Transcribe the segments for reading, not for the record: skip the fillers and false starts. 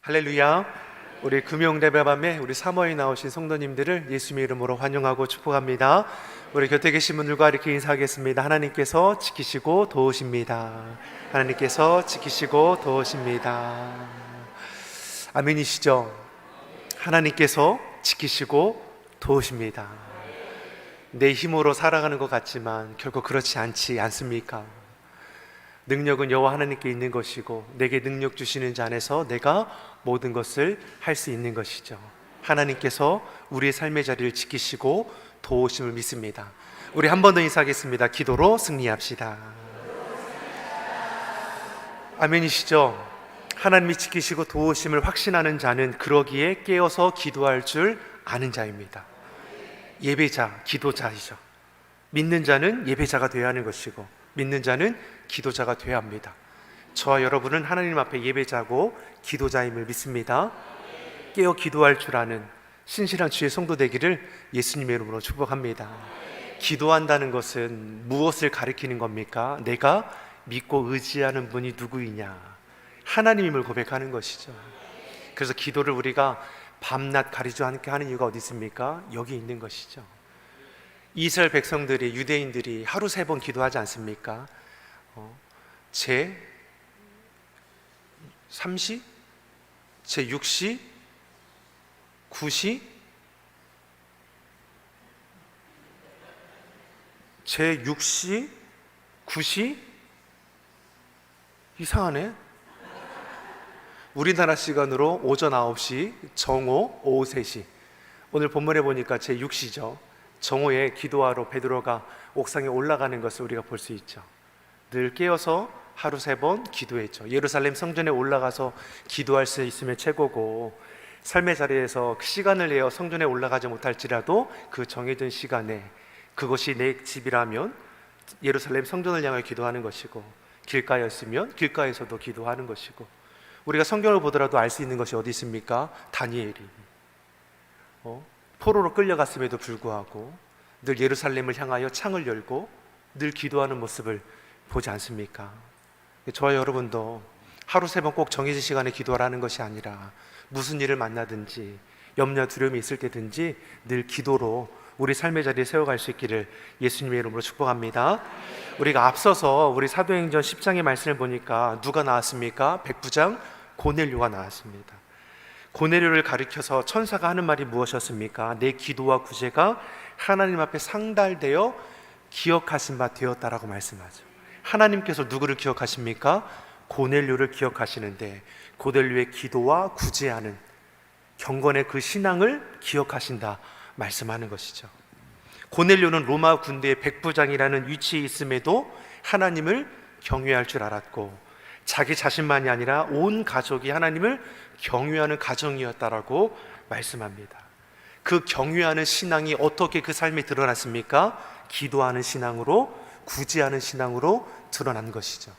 할렐루야. 우리 금요예배밤에 우리 사모에 나오신 성도님들을 예수님의 이름으로 환영하고 축복합니다. 우리 곁에 계신 분들과 이렇게 인사하겠습니다. 하나님께서 지키시고 도우십니다. 하나님께서 지키시고 도우십니다. 아멘이시죠? 하나님께서 지키시고 도우십니다. 내 힘으로 살아가는 것 같지만 결국 그렇지 않지 않습니까? 능력은 여호와 하나님께 있는 것이고 내게 능력 주시는 자 안에서 내가 모든 것을 할 수 있는 것이죠. 하나님께서 우리의 삶의 자리를 지키시고 도우심을 믿습니다. 우리 한 번 더 인사하겠습니다. 기도로 승리합시다. 아멘이시죠? 하나님이 지키시고 도우심을 확신하는 자는 그러기에 깨어서 기도할 줄 아는 자입니다. 예배자, 기도자이죠. 믿는 자는 예배자가 되어야 하는 것이고 믿는 자는 기도자가 되어야 합니다. 저와 여러분은 하나님 앞에 예배자고 기도자임을 믿습니다. 깨어 기도할 줄 아는 신실한 주의 성도 되기를 예수님의 이름으로 축복합니다. 기도한다는 것은 무엇을 가리키는 겁니까? 내가 믿고 의지하는 분이 누구이냐? 하나님임을 고백하는 것이죠. 그래서 기도를 우리가 밤낮 가리지 않게 하는 이유가 어디 있습니까? 여기 있는 것이죠. 이스라엘 백성들이, 유대인들이 하루 3번 기도하지 않습니까? 제 3시, 제 6시, 9시, 제 6시, 9시? 이상하네. 우리나라 시간으로 오전 9시, 정오, 오후 3시. 오늘 본문에 보니까 제 6시죠. 정오에 기도하러 베드로가 옥상에 올라가는 것을 우리가 볼 수 있죠. 늘 깨어서 하루 3번 기도했죠. 예루살렘 성전에 올라가서 기도할 수 있으면 최고고, 삶의 자리에서 시간을 내어 성전에 올라가지 못할지라도 그 정해진 시간에 그것이 내 집이라면 예루살렘 성전을 향해 기도하는 것이고, 길가였으면 길가에서도 기도하는 것이고, 우리가 성경을 보더라도 알 수 있는 것이 어디 있습니까? 다니엘이 포로로 끌려갔음에도 불구하고 늘 예루살렘을 향하여 창을 열고 늘 기도하는 모습을 보지 않습니까? 저와 여러분도 하루 3번 꼭 정해진 시간에 기도하라는 것이 아니라 무슨 일을 만나든지 염려 두려움이 있을 때든지 늘 기도로 우리 삶의 자리에 세워갈 수 있기를 예수님의 이름으로 축복합니다. 우리가 앞서서 우리 사도행전 10장의 말씀을 보니까 누가 나왔습니까? 백부장 고넬료가 나왔습니다. 고넬료를 가리켜서 천사가 하는 말이 무엇이었습니까? 내 기도와 구제가 하나님 앞에 상달되어 기억하신 바 되었다라고 말씀하죠. 하나님께서 누구를 기억하십니까? 고넬료를 기억하시는데 고넬료의 기도와 구제하는 경건의 그 신앙을 기억하신다 말씀하는 것이죠. 고넬료는 로마 군대의 백부장이라는 위치에 있음에도 하나님을 경외할 줄 알았고 자기 자신만이 아니라 온 가족이 하나님을 경외하는 가정이었다라고 말씀합니다. 그 경외하는 신앙이 어떻게 그 삶에 드러났습니까? 기도하는 신앙으로, 구제하는 신앙으로 드러난 것이죠.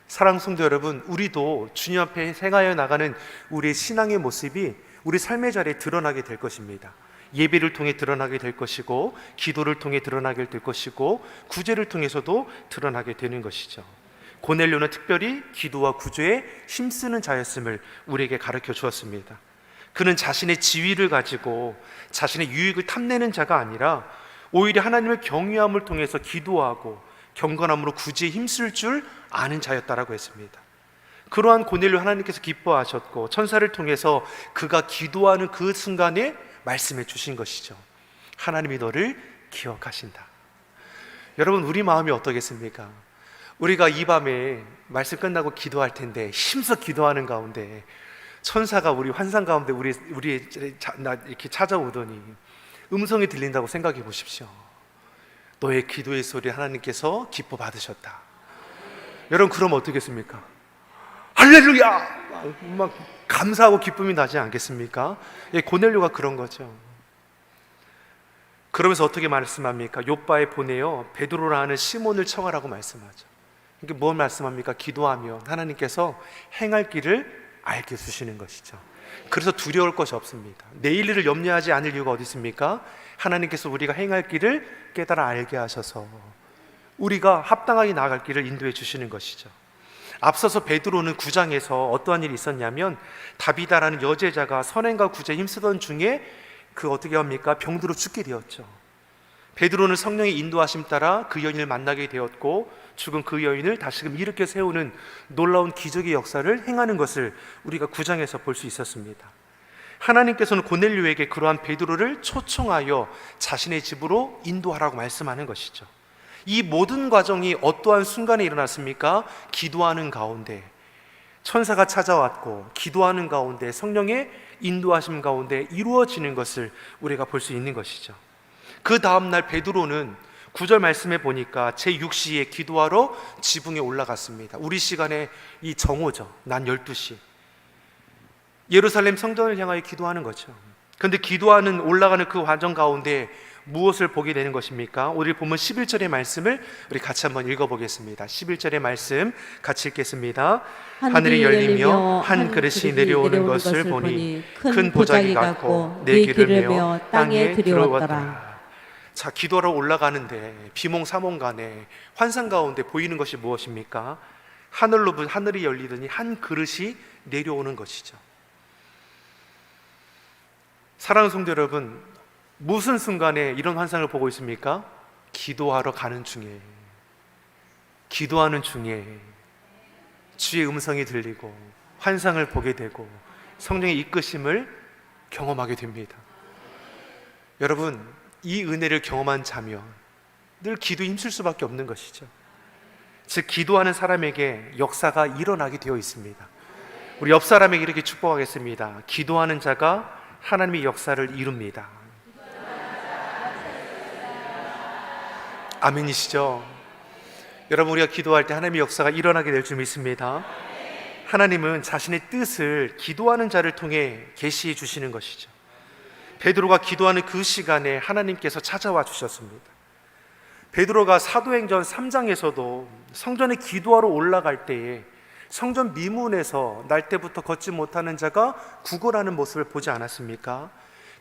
사랑하는 성도 여러분, 우리도 주님 앞에 행하여 나가는 우리의 신앙의 모습이 우리 삶의 자리에 드러나게 될 것입니다. 예배를 통해 드러나게 될 것이고, 기도를 통해 드러나게 될 것이고, 구제를 통해서도 드러나게 되는 것이죠. 고넬료는 특별히 기도와 구제에 힘쓰는 자였음을 우리에게 가르쳐 주었습니다. 그는 자신의 지위를 가지고 자신의 유익을 탐내는 자가 아니라 오히려 하나님을 경외함을 통해서 기도하고 경건함으로 구제에 힘쓸 줄 아는 자였다라고 했습니다. 그러한 고넬료 하나님께서 기뻐하셨고 천사를 통해서 그가 기도하는 그 순간에 말씀해 주신 것이죠. 하나님이 너를 기억하신다. 여러분, 우리 마음이 어떠겠습니까? 우리가 이 밤에 말씀 끝나고 기도할 텐데 힘써 기도하는 가운데 천사가 우리 환상 가운데 우리 이렇게 찾아오더니 음성이 들린다고 생각해 보십시오. 너의 기도의 소리 하나님께서 기뻐 받으셨다. 여러분, 그럼 어떻겠습니까? 할렐루야! 막 감사하고 기쁨이 나지 않겠습니까? 고넬료가 그런 거죠. 그러면서 어떻게 말씀합니까? 욥바에 보내어 베드로라 하는 시몬을 청하라고 말씀하죠. 이게 뭘 말씀합니까? 기도하면 하나님께서 행할 길을 알게 해주시는 것이죠. 그래서 두려울 것이 없습니다. 내일 일을 염려하지 않을 이유가 어디 있습니까? 하나님께서 우리가 행할 길을 깨달아 알게 하셔서 우리가 합당하게 나아갈 길을 인도해 주시는 것이죠. 앞서서 베드로는 9장에서 어떠한 일이 있었냐면 다비다라는 여제자가 선행과 구제에 힘쓰던 중에 어떻게 합니까? 병들어 죽게 되었죠. 베드로는 성령의 인도하심 따라 그 여인을 만나게 되었고 죽은 그 여인을 다시금 일으켜 세우는 놀라운 기적의 역사를 행하는 것을 우리가 9장에서 볼 수 있었습니다. 하나님께서는 고넬료에게 그러한 베드로를 초청하여 자신의 집으로 인도하라고 말씀하는 것이죠. 이 모든 과정이 어떠한 순간에 일어났습니까? 기도하는 가운데 천사가 찾아왔고 기도하는 가운데 성령의 인도하심 가운데 이루어지는 것을 우리가 볼 수 있는 것이죠. 그 다음날 베드로는 9절 말씀에 보니까 제6시에 기도하러 지붕에 올라갔습니다. 우리 시간에 이 정오죠. 난 12시 예루살렘 성전을 향하여 기도하는 거죠. 그런데 기도하는 올라가는 그 과정 가운데 무엇을 보게 되는 것입니까? 오늘 보면 11절의 말씀을 우리 같이 한번 읽어보겠습니다. 11절의 말씀 같이 읽겠습니다. 하늘이 열리며 한 그릇이 내려오는 것을 보니 큰 보자기 같고 네 귀를 메어 땅에 들어왔더라. 자, 기도하러 올라가는데 비몽사몽간에 환상 가운데 보이는 것이 무엇입니까? 하늘이 열리더니 한 그릇이 내려오는 것이죠. 사랑하는 성도 여러분, 무슨 순간에 이런 환상을 보고 있습니까? 기도하러 가는 중에, 기도하는 중에 주의 음성이 들리고 환상을 보게 되고 성령의 이끄심을 경험하게 됩니다. 여러분, 이 은혜를 경험한 자면 늘 기도에 힘쓸 수밖에 없는 것이죠. 즉 기도하는 사람에게 역사가 일어나게 되어 있습니다. 우리 옆 사람에게 이렇게 축복하겠습니다. 기도하는 자가 하나님의 역사를 이룹니다. 아멘이시죠? 여러분, 우리가 기도할 때 하나님의 역사가 일어나게 될 줄 믿습니다. 하나님은 자신의 뜻을 기도하는 자를 통해 계시해 주시는 것이죠. 베드로가 기도하는 그 시간에 하나님께서 찾아와 주셨습니다. 베드로가 사도행전 3장에서도 성전에 기도하러 올라갈 때에 성전 미문에서 날 때부터 걷지 못하는 자가 구걸하는 모습을 보지 않았습니까?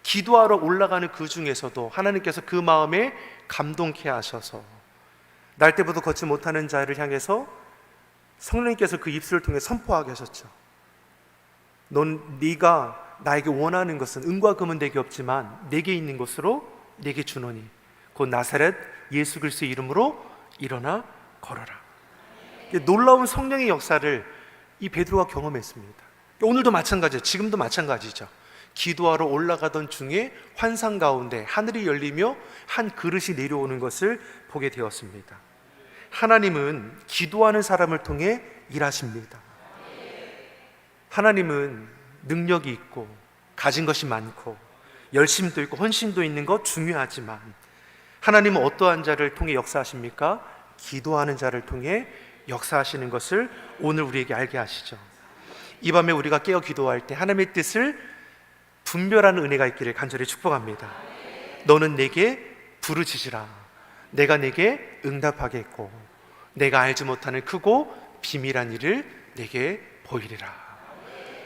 기도하러 올라가는 그 중에서도 하나님께서 그 마음에 감동케 하셔서 날 때부터 걷지 못하는 자를 향해서 성령님께서 그 입술을 통해 선포하게 하셨죠. 네가 나에게 원하는 것은 은과 금은 내게 없지만 내게 있는 것으로 내게 주노니 곧 나사렛 예수 그리스도의 이름으로 일어나 걸어라. 놀라운 성령의 역사를 이 베드로가 경험했습니다. 오늘도 마찬가지예요. 지금도 마찬가지죠. 기도하러 올라가던 중에 환상 가운데 하늘이 열리며 한 그릇이 내려오는 것을 보게 되었습니다. 하나님은 기도하는 사람을 통해 일하십니다. 하나님은 능력이 있고 가진 것이 많고 열심도 있고 헌신도 있는 것 중요하지만 하나님은 어떠한 자를 통해 역사하십니까? 기도하는 자를 통해 역사하시는 것을 오늘 우리에게 알게 하시죠. 이 밤에 우리가 깨어 기도할 때 하나님의 뜻을 분별하는 은혜가 있기를 간절히 축복합니다. 너는 내게 부르짖으라. 내가 내게 응답하겠고 내가 알지 못하는 크고 비밀한 일을 내게 보이리라.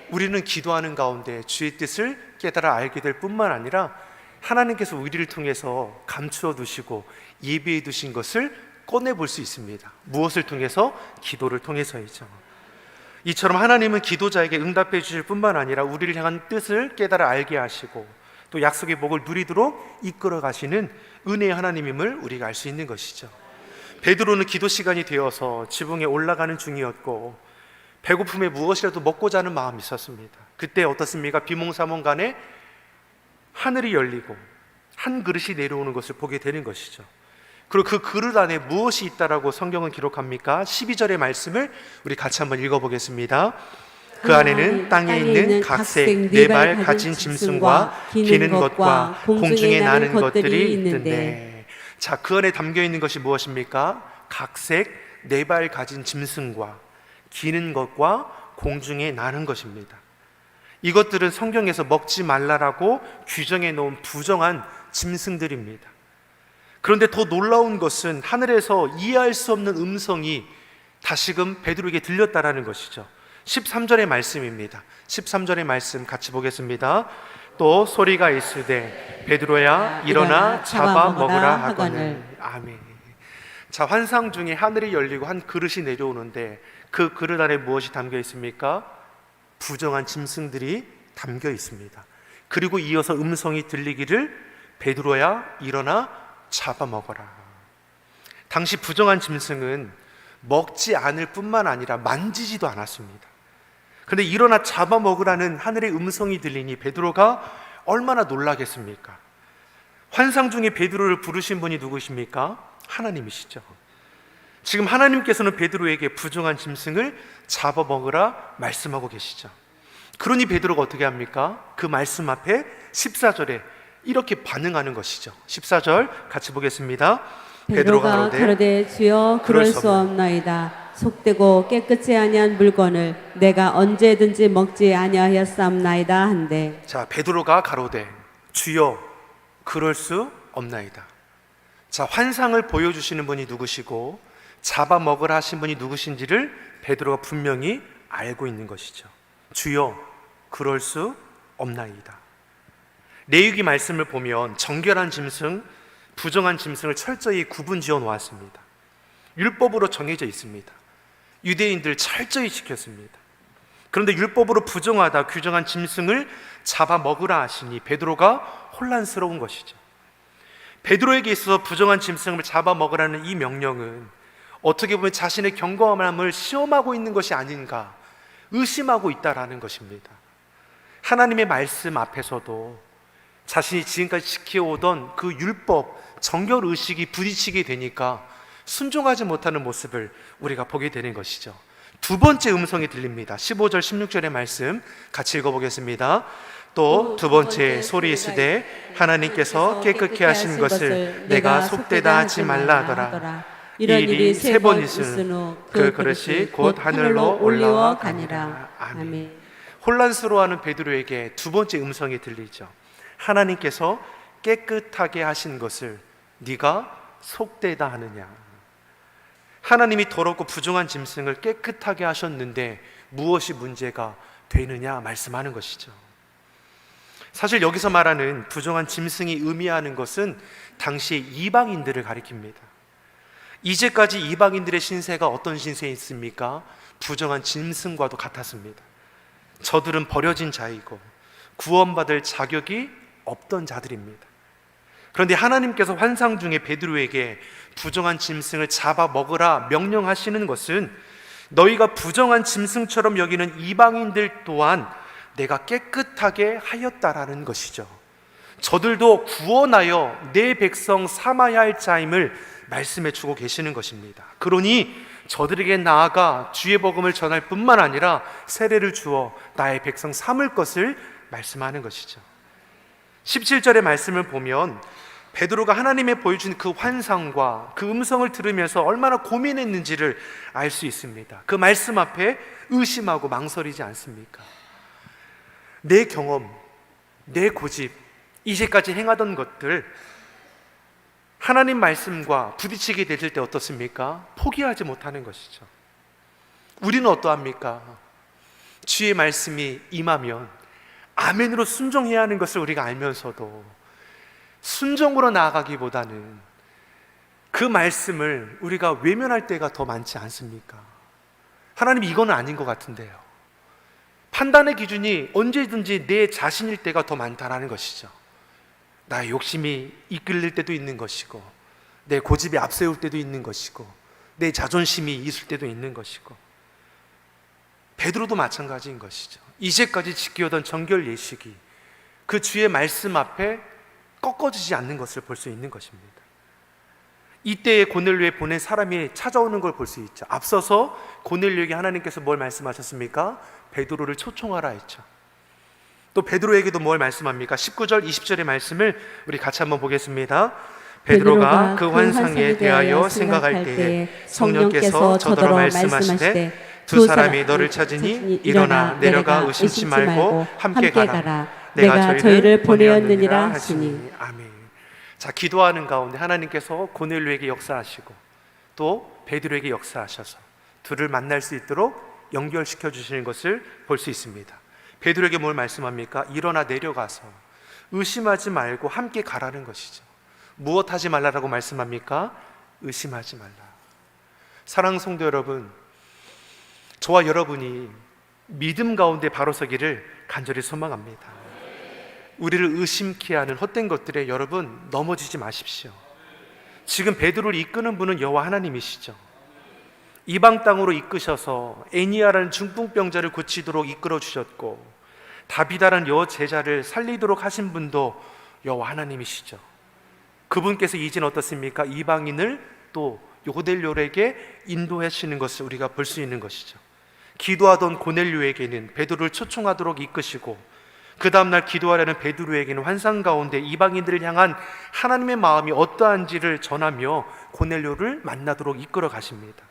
우리는 기도하는 가운데 주의 뜻을 깨달아 알게 될 뿐만 아니라 하나님께서 우리를 통해서 감추어 두시고 예비해 두신 것을 꺼내볼 수 있습니다. 무엇을 통해서? 기도를 통해서이죠. 이처럼 하나님은 기도자에게 응답해 주실 뿐만 아니라 우리를 향한 뜻을 깨달아 알게 하시고 또 약속의 복을 누리도록 이끌어 가시는 은혜의 하나님임을 우리가 알 수 있는 것이죠. 베드로는 기도 시간이 되어서 지붕에 올라가는 중이었고 배고픔에 무엇이라도 먹고자 하는 마음이 있었습니다. 그때 어떻습니까? 비몽사몽간에 하늘이 열리고 한 그릇이 내려오는 것을 보게 되는 것이죠. 그리고 그 그릇 안에 무엇이 있다라고 성경은 기록합니까? 12절의 말씀을 우리 같이 한번 읽어보겠습니다. 그 안에는 땅에 있는 각색 네 발 가진 짐승과 기는 것과 공중에 나는 것들이 있는데, 자, 그 안에 담겨 있는 것이 무엇입니까? 각색 네 발 가진 짐승과 기는 것과 공중에 나는 것입니다. 이것들은 성경에서 먹지 말라라고 규정해 놓은 부정한 짐승들입니다. 그런데 더 놀라운 것은 하늘에서 이해할 수 없는 음성이 다시금 베드로에게 들렸다라는 것이죠. 13절의 말씀입니다. 13절의 말씀 같이 보겠습니다. 또 소리가 있으되 베드로야 일어나 잡아먹으라 하거늘. 아멘. 자, 환상 중에 하늘이 열리고 한 그릇이 내려오는데 그 그릇 안에 무엇이 담겨 있습니까? 부정한 짐승들이 담겨 있습니다. 그리고 이어서 음성이 들리기를 베드로야 일어나 잡아먹어라. 당시 부정한 짐승은 먹지 않을 뿐만 아니라 만지지도 않았습니다. 그런데 일어나 잡아먹으라는 하늘의 음성이 들리니 베드로가 얼마나 놀라겠습니까? 환상 중에 베드로를 부르신 분이 누구십니까? 하나님이시죠. 지금 하나님께서는 베드로에게 부정한 짐승을 잡아먹으라 말씀하고 계시죠. 그러니 베드로가 어떻게 합니까? 그 말씀 앞에 14절에 이렇게 반응하는 것이죠. 14절 같이 보겠습니다. 베드로가 가로되 주여 그럴 수 없나이다. 속되고 깨끗이 아니한 물건을 내가 언제든지 먹지 아니하였사옵나이다 한데. 자, 베드로가 가로되 주여 그럴 수 없나이다. 자, 환상을 보여주시는 분이 누구시고 잡아먹으라 하신 분이 누구신지를 베드로가 분명히 알고 있는 것이죠. 주여 그럴 수 없나이다. 레위기 말씀을 보면 정결한 짐승, 부정한 짐승을 철저히 구분지어 놓았습니다. 율법으로 정해져 있습니다. 유대인들 철저히 지켰습니다. 그런데 율법으로 부정하다 규정한 짐승을 잡아먹으라 하시니 베드로가 혼란스러운 것이죠. 베드로에게 있어서 부정한 짐승을 잡아먹으라는 이 명령은 어떻게 보면 자신의 경건함을 시험하고 있는 것이 아닌가 의심하고 있다라는 것입니다. 하나님의 말씀 앞에서도 자신이 지금까지 지켜오던 그 율법, 정결의식이 부딪히게 되니까 순종하지 못하는 모습을 우리가 보게 되는 것이죠. 두 번째 음성이 들립니다. 15절 16절의 말씀 같이 읽어보겠습니다. 또 두 번째 소리 있으되 하나님께서 깨끗게 하신 것을 내가 속되다 하지 말라 하더라. 이런 일이 세 번 있은 후 그 그릇이 곧 하늘로 올리워 가니라. 아멘. 혼란스러워하는 베드로에게 두 번째 음성이 들리죠. 하나님께서 깨끗하게 하신 것을 네가 속되다 하느냐. 하나님이 더럽고 부정한 짐승을 깨끗하게 하셨는데 무엇이 문제가 되느냐 말씀하는 것이죠. 사실 여기서 말하는 부정한 짐승이 의미하는 것은 당시 이방인들을 가리킵니다. 이제까지 이방인들의 신세가 어떤 신세였습니까? 부정한 짐승과도 같았습니다. 저들은 버려진 자이고 구원받을 자격이 없던 자들입니다. 그런데 하나님께서 환상 중에 베드로에게 부정한 짐승을 잡아먹으라 명령하시는 것은 너희가 부정한 짐승처럼 여기는 이방인들 또한 내가 깨끗하게 하였다라는 것이죠. 저들도 구원하여 내 백성 삼아야 할 자임을 말씀해 주고 계시는 것입니다. 그러니 저들에게 나아가 주의 복음을 전할 뿐만 아니라 세례를 주어 나의 백성 삼을 것을 말씀하는 것이죠. 17절의 말씀을 보면 베드로가 하나님의 보여준 그 환상과 그 음성을 들으면서 얼마나 고민했는지를 알 수 있습니다. 그 말씀 앞에 의심하고 망설이지 않습니까? 내 경험, 내 고집, 이제까지 행하던 것들 하나님 말씀과 부딪히게 되실 때 어떻습니까? 포기하지 못하는 것이죠. 우리는 어떠합니까? 주의 말씀이 임하면 아멘으로 순종해야 하는 것을 우리가 알면서도 순종으로 나아가기보다는 그 말씀을 우리가 외면할 때가 더 많지 않습니까? 하나님 이거는 아닌 것 같은데요. 판단의 기준이 언제든지 내 자신일 때가 더 많다라는 것이죠. 나의 욕심이 이끌릴 때도 있는 것이고 내 고집이 앞세울 때도 있는 것이고 내 자존심이 있을 때도 있는 것이고 베드로도 마찬가지인 것이죠. 이제까지 지켜오던 정결 예식이 그 주의 말씀 앞에 꺾어지지 않는 것을 볼 수 있는 것입니다. 이때에 고넬료에 보낸 사람이 찾아오는 걸 볼 수 있죠. 앞서서 고넬료에게 하나님께서 뭘 말씀하셨습니까? 베드로를 초청하라 했죠. 또 베드로에게도 뭘 말씀합니까? 19절 20절의 말씀을 우리 같이 한번 보겠습니다. 베드로가 그 환상에 대하여 생각할 때에 성령께서 저더러 말씀하시되 두 사람이 너를 찾으니 일어나 내려가 의심치 말고 함께 가라. 내가 저희를 보내었느니라 하시니. 아멘. 자, 기도하는 가운데 하나님께서 고넬료에게 역사하시고 또 베드로에게 역사하셔서 둘을 만날 수 있도록 연결시켜 주시는 것을 볼 수 있습니다. 베드로에게 뭘 말씀합니까? 일어나 내려가서 의심하지 말고 함께 가라는 것이죠. 무엇 하지 말라라고 말씀합니까? 의심하지 말라. 사랑하는 성도 여러분, 저와 여러분이 믿음 가운데 바로 서기를 간절히 소망합니다. 우리를 의심케 하는 헛된 것들에 여러분 넘어지지 마십시오. 지금 베드로를 이끄는 분은 여호와 하나님이시죠. 이방 땅으로 이끄셔서 애니아라는 중풍병자를 고치도록 이끌어 주셨고, 다비다라는 여제자를 살리도록 하신 분도 여호와 하나님이시죠. 그분께서 이제는 어떻습니까? 이방인을 또 고넬료에게 인도하시는 것을 우리가 볼 수 있는 것이죠. 기도하던 고넬료에게는 베드로를 초청하도록 이끄시고, 그 다음날 기도하려는 베드로에게는 환상 가운데 이방인들을 향한 하나님의 마음이 어떠한지를 전하며 고넬료를 만나도록 이끌어 가십니다.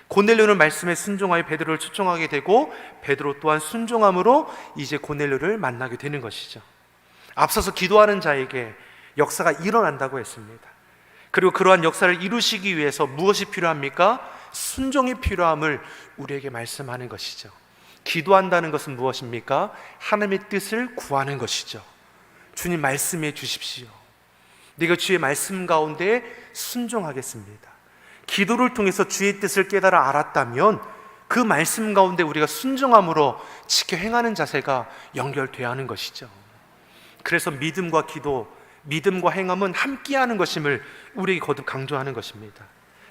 고넬료는 말씀에 순종하여 베드로를 초청하게 되고, 베드로 또한 순종함으로 이제 고넬료를 만나게 되는 것이죠. 앞서서 기도하는 자에게 역사가 일어난다고 했습니다. 그리고 그러한 역사를 이루시기 위해서 무엇이 필요합니까? 순종이 필요함을 우리에게 말씀하는 것이죠. 기도한다는 것은 무엇입니까? 하나님의 뜻을 구하는 것이죠. 주님 말씀해 주십시오. 내가 주의 말씀 가운데 순종하겠습니다. 기도를 통해서 주의 뜻을 깨달아 알았다면 그 말씀 가운데 우리가 순종함으로 지켜 행하는 자세가 연결되어야 하는 것이죠. 그래서 믿음과 기도, 믿음과 행함은 함께하는 것임을 우리에게 거듭 강조하는 것입니다.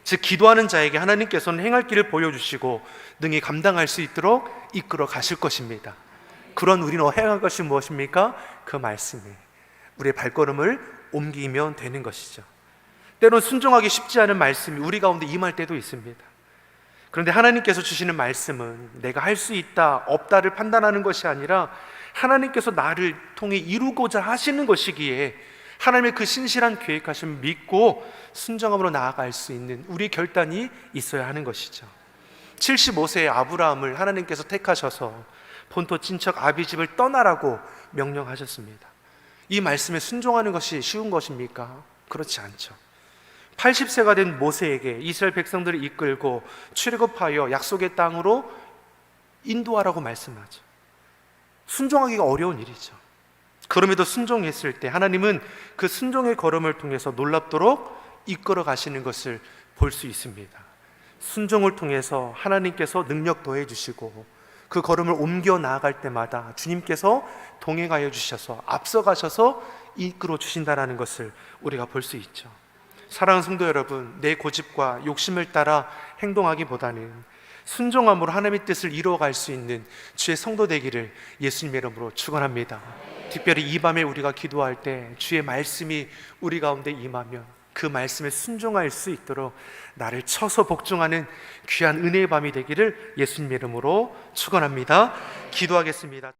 즉 기도하는 자에게 하나님께서는 행할 길을 보여주시고 능히 감당할 수 있도록 이끌어 가실 것입니다. 그런 우리는 행할 것이 무엇입니까? 그 말씀에 우리의 발걸음을 옮기면 되는 것이죠. 때론 순종하기 쉽지 않은 말씀이 우리 가운데 임할 때도 있습니다. 그런데 하나님께서 주시는 말씀은 내가 할 수 있다, 없다를 판단하는 것이 아니라 하나님께서 나를 통해 이루고자 하시는 것이기에 하나님의 그 신실한 계획하심을 믿고 순종함으로 나아갈 수 있는 우리 결단이 있어야 하는 것이죠. 75세의 아브라함을 하나님께서 택하셔서 본토 친척 아비집을 떠나라고 명령하셨습니다. 이 말씀에 순종하는 것이 쉬운 것입니까? 그렇지 않죠. 80세가 된 모세에게 이스라엘 백성들을 이끌고 출애굽하여 약속의 땅으로 인도하라고 말씀하죠. 순종하기가 어려운 일이죠. 그럼에도 순종했을 때 하나님은 그 순종의 걸음을 통해서 놀랍도록 이끌어 가시는 것을 볼 수 있습니다. 순종을 통해서 하나님께서 능력 더해 주시고 그 걸음을 옮겨 나아갈 때마다 주님께서 동행하여 주셔서 앞서가셔서 이끌어 주신다는 것을 우리가 볼 수 있죠. 사랑하는 성도 여러분, 내 고집과 욕심을 따라 행동하기보다는 순종함으로 하나님의 뜻을 이루어갈 수 있는 주의 성도 되기를 예수님의 이름으로 축원합니다. 특별히 이 밤에 우리가 기도할 때 주의 말씀이 우리 가운데 임하며 그 말씀에 순종할 수 있도록 나를 쳐서 복종하는 귀한 은혜의 밤이 되기를 예수님의 이름으로 축원합니다. 기도하겠습니다.